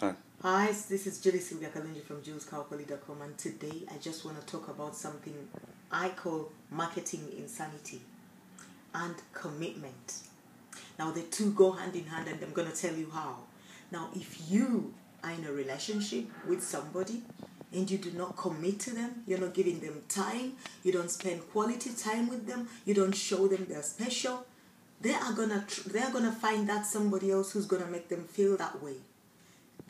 Sorry. Hi, this is Julie Sylvia Kalunji from JulesCowpoly.com, and today I just want to talk about something I call marketing insanity and commitment. Now, the two go hand in hand, and I'm going to tell you how. Now, if you are in a relationship with somebody and you do not commit to them, you're not giving them time, you don't spend quality time with them, you don't show them they're special, they're gonna find that somebody else who's gonna make them feel that way.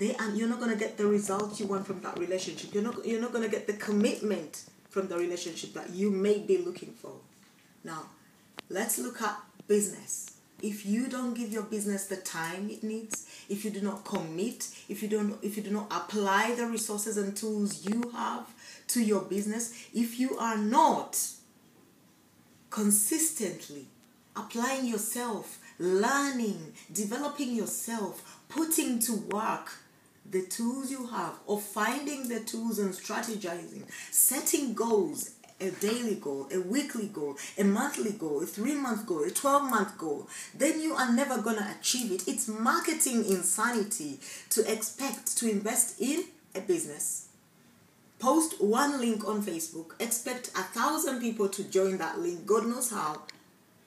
You're not going to get the results you want from that relationship. You're not going to get the commitment from the relationship that you may be looking for. Now, let's look at business. If you don't give your business the time it needs, if you do not commit, if you do not apply the resources and tools you have to your business, if you are not consistently applying yourself, learning, developing yourself, putting to work the tools you have, or finding the tools and strategizing, setting goals, a daily goal, a weekly goal, a monthly goal, a 3-month goal, a 12-month goal, then you are never going to achieve it. It's marketing insanity to expect to invest in a business. Post one link on Facebook, expect 1,000 people to join that link, God knows how,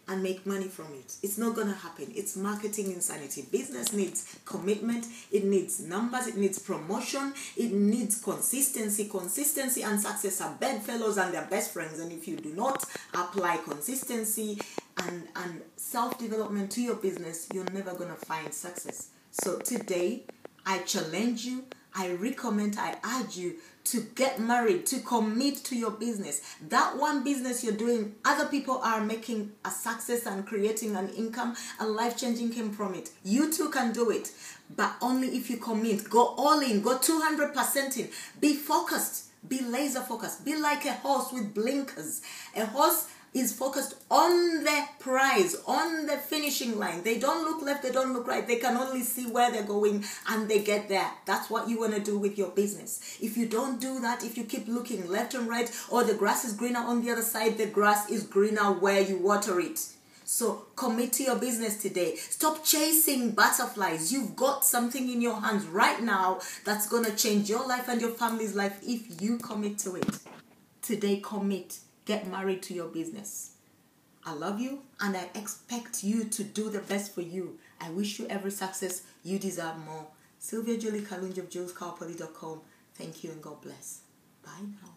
and make money from it. It's not going to happen. It's marketing insanity. Business needs commitment. It needs numbers. It needs promotion. It needs consistency. Consistency and success are bedfellows and they're best friends. And if you do not apply consistency and self-development to your business, you're never going to find success. So today, I challenge you, I recommend, I urge you to get married, to commit to your business. That one business you're doing, other people are making a success and creating an income, a life-changing income from it. You too can do it, but only if you commit. Go all in, go 200% in. Be focused, be laser focused. Be like a horse with blinkers. A horse is focused on the prize, on the finishing line. They don't look left, they don't look right. They can only see where they're going and they get there. That's what you want to do with your business. If you don't do that, if you keep looking left and right, or the grass is greener on the other side, the grass is greener where you water it. So commit to your business today. Stop chasing butterflies. You've got something in your hands right now that's going to change your life and your family's life if you commit to it. Today, commit. Get married to your business. I love you and I expect you to do the best for you. I wish you every success. You deserve more. Sylvia Julie Kalunji of JulesCowpoly.com. Thank you and God bless. Bye now.